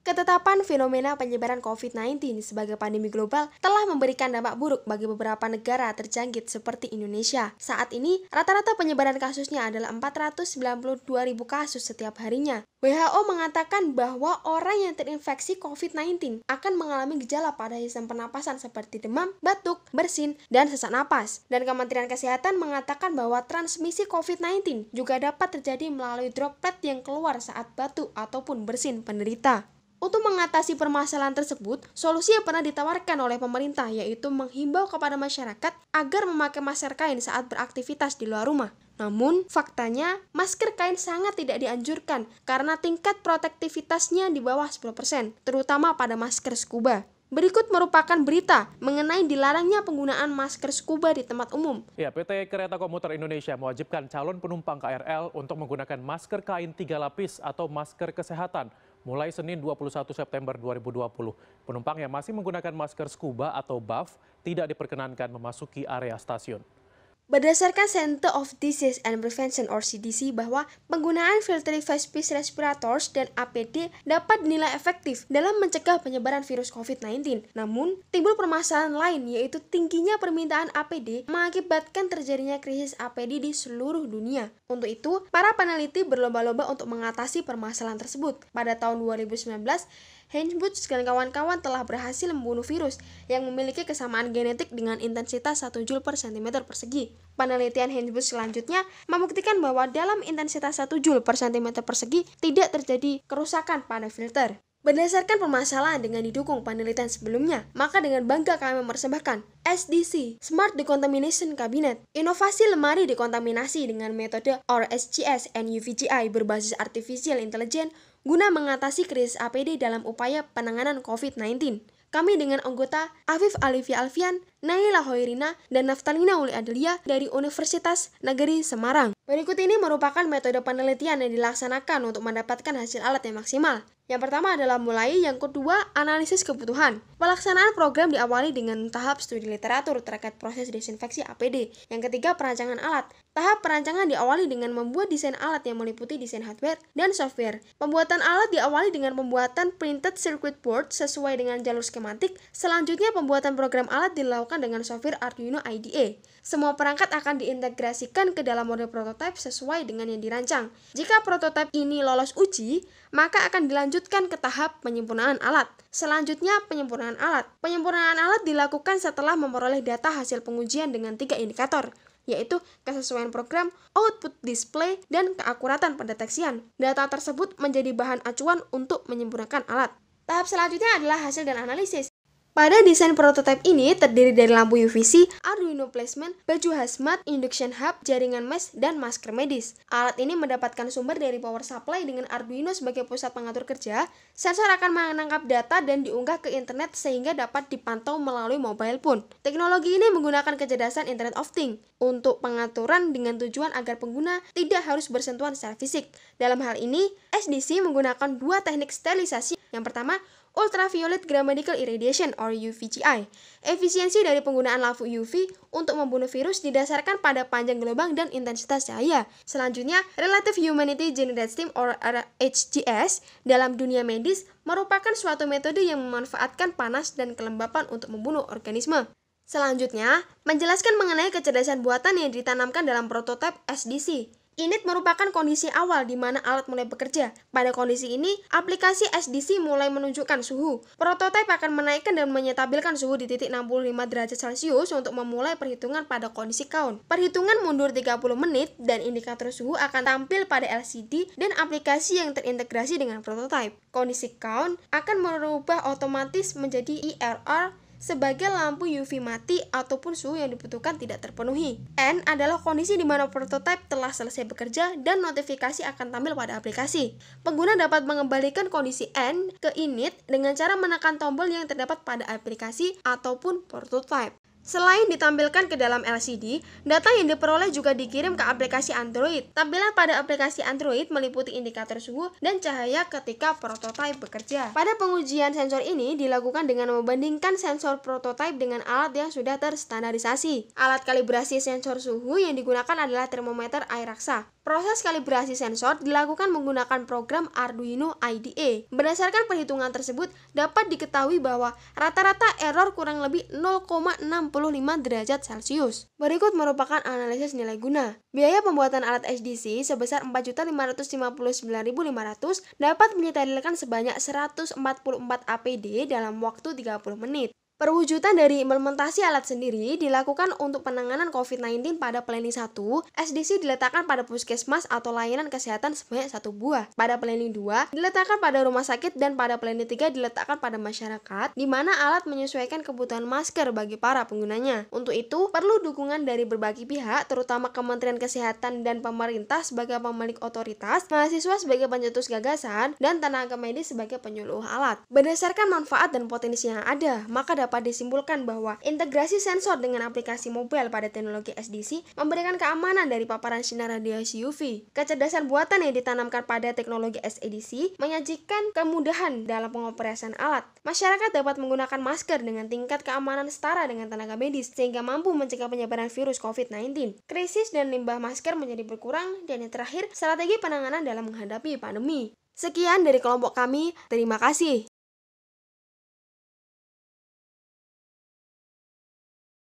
Ketetapan fenomena penyebaran COVID-19 sebagai pandemi global telah memberikan dampak buruk bagi beberapa negara terjangkit seperti Indonesia. Saat ini, rata-rata penyebaran kasusnya adalah 492.000 kasus setiap harinya. WHO mengatakan bahwa orang yang terinfeksi COVID-19 akan mengalami gejala pada sistem pernapasan seperti demam, batuk, bersin, dan sesak napas. Dan Kementerian Kesehatan mengatakan bahwa transmisi COVID-19 juga dapat terjadi melalui droplet yang keluar saat batuk ataupun bersin penderita. Untuk mengatasi permasalahan tersebut, solusi yang pernah ditawarkan oleh pemerintah yaitu menghimbau kepada masyarakat agar memakai masker kain saat beraktivitas di luar rumah. Namun, faktanya, masker kain sangat tidak dianjurkan karena tingkat protektivitasnya di bawah 10%, terutama pada masker scuba. Berikut merupakan berita mengenai dilarangnya penggunaan masker scuba di tempat umum. Ya, PT Kereta Komuter Indonesia mewajibkan calon penumpang KRL untuk menggunakan masker kain 3 lapis atau masker kesehatan mulai Senin 21 September 2020. Penumpang yang masih menggunakan masker scuba atau buff tidak diperkenankan memasuki area stasiun. Berdasarkan Center of Disease and Prevention or CDC bahwa penggunaan filtering face respirators dan APD dapat dinilai efektif dalam mencegah penyebaran virus COVID-19. Namun, timbul permasalahan lain yaitu tingginya permintaan APD mengakibatkan terjadinya krisis APD di seluruh dunia. Untuk itu, para peneliti berlomba-lomba untuk mengatasi permasalahan tersebut. Pada tahun 2019, Heinz Busch dan kawan-kawan telah berhasil membunuh virus yang memiliki kesamaan genetik dengan intensitas 1 Joule per cm persegi. Penelitian Heinz Busch selanjutnya membuktikan bahwa dalam intensitas 1 Joule per cm persegi tidak terjadi kerusakan pada filter. Berdasarkan permasalahan dengan didukung penelitian sebelumnya, maka dengan bangga kami mempersembahkan SDC Smart Decontamination Cabinet, inovasi lemari dekontaminasi dengan metode RSGS and UVGI berbasis Artificial Intelligence guna mengatasi krisis APD dalam upaya penanganan COVID-19. Kami dengan anggota Afif Alivia Alfian, Naila Hoirina, dan Naftalina Uli Adelia dari Universitas Negeri Semarang. Berikut ini merupakan metode penelitian yang dilaksanakan untuk mendapatkan hasil alat yang maksimal. Yang pertama adalah mulai, yang kedua analisis kebutuhan. Pelaksanaan program diawali dengan tahap studi literatur terkait proses desinfeksi APD. Yang ketiga perancangan alat. Tahap perancangan diawali dengan membuat desain alat yang meliputi desain hardware dan software. Pembuatan alat diawali dengan pembuatan printed circuit board sesuai dengan jalur skematik. Selanjutnya pembuatan program alat dilakukan dengan software Arduino IDE. Semua perangkat akan diintegrasikan ke dalam model prototipe sesuai dengan yang dirancang. Jika prototipe ini lolos uji, maka akan dilanjutkan ke tahap penyempurnaan alat. Selanjutnya, penyempurnaan alat. Penyempurnaan alat dilakukan setelah memperoleh data hasil pengujian dengan 3 indikator, yaitu kesesuaian program, output display, dan keakuratan pendeteksian. Data tersebut menjadi bahan acuan untuk menyempurnakan alat. Tahap selanjutnya adalah hasil dan analisis. Pada desain prototipe ini terdiri dari lampu UVC, Arduino placement, baju hazmat, induction hub, jaringan mesh, dan masker medis. Alat ini mendapatkan sumber dari power supply dengan Arduino sebagai pusat pengatur kerja. Sensor akan menangkap data dan diunggah ke internet sehingga dapat dipantau melalui mobile phone. Teknologi ini menggunakan kecerdasan Internet of Things untuk pengaturan dengan tujuan agar pengguna tidak harus bersentuhan secara fisik. Dalam hal ini, SDC menggunakan 2 teknik sterilisasi. Yang pertama, Ultraviolet Grammatical Irradiation or UVGI. Efisiensi dari penggunaan lampu UV untuk membunuh virus didasarkan pada panjang gelombang dan intensitas cahaya. Selanjutnya, Relative Humanity Generated Steam or RHGS dalam dunia medis merupakan suatu metode yang memanfaatkan panas dan kelembapan untuk membunuh organisme. Selanjutnya, menjelaskan mengenai kecerdasan buatan yang ditanamkan dalam prototipe SDC. Init merupakan kondisi awal di mana alat mulai bekerja. Pada kondisi ini, aplikasi SDC mulai menunjukkan suhu. Prototipe akan menaikkan dan menyetabilkan suhu di titik 65 derajat Celcius untuk memulai perhitungan pada kondisi count. Perhitungan mundur 30 menit dan indikator suhu akan tampil pada LCD dan aplikasi yang terintegrasi dengan prototipe. Kondisi count akan merubah otomatis menjadi IRR sebagai lampu UV mati ataupun suhu yang dibutuhkan tidak terpenuhi. N adalah kondisi di mana prototipe telah selesai bekerja dan notifikasi akan tampil pada aplikasi. Pengguna dapat mengembalikan kondisi N ke init dengan cara menekan tombol yang terdapat pada aplikasi ataupun prototipe. Selain ditampilkan ke dalam LCD, data yang diperoleh juga dikirim ke aplikasi Android. Tampilan pada aplikasi Android meliputi indikator suhu dan cahaya ketika prototipe bekerja. Pada pengujian sensor ini dilakukan dengan membandingkan sensor prototipe dengan alat yang sudah terstandarisasi. Alat kalibrasi sensor suhu yang digunakan adalah termometer air raksa. Proses kalibrasi sensor dilakukan menggunakan program Arduino IDE. Berdasarkan perhitungan tersebut, dapat diketahui bahwa rata-rata error kurang lebih 0,65 derajat Celcius. Berikut merupakan analisis nilai guna. Biaya pembuatan alat HDC sebesar 4.559.500 dapat menyediakan sebanyak 144 APD dalam waktu 30 menit. Perwujudan dari implementasi alat sendiri dilakukan untuk penanganan COVID-19 pada planning 1, SDC diletakkan pada puskesmas atau layanan kesehatan sebanyak 1 buah. Pada planning 2, diletakkan pada rumah sakit dan pada planning 3 diletakkan pada masyarakat, di mana alat menyesuaikan kebutuhan masker bagi para penggunanya. Untuk itu, perlu dukungan dari berbagai pihak, terutama Kementerian Kesehatan dan pemerintah sebagai pemilik otoritas, mahasiswa sebagai pencetus gagasan, dan tenaga medis sebagai penyuluh alat. Berdasarkan manfaat dan potensi yang ada, maka dapat disimpulkan bahwa integrasi sensor dengan aplikasi mobile pada teknologi SDC memberikan keamanan dari paparan sinar radiasi UV. Kecerdasan buatan yang ditanamkan pada teknologi SDC menyajikan kemudahan dalam pengoperasian alat. Masyarakat dapat menggunakan masker dengan tingkat keamanan setara dengan tenaga medis, sehingga mampu mencegah penyebaran virus COVID-19. Krisis dan limbah masker menjadi berkurang, dan yang terakhir, strategi penanganan dalam menghadapi pandemi. Sekian dari kelompok kami, terima kasih.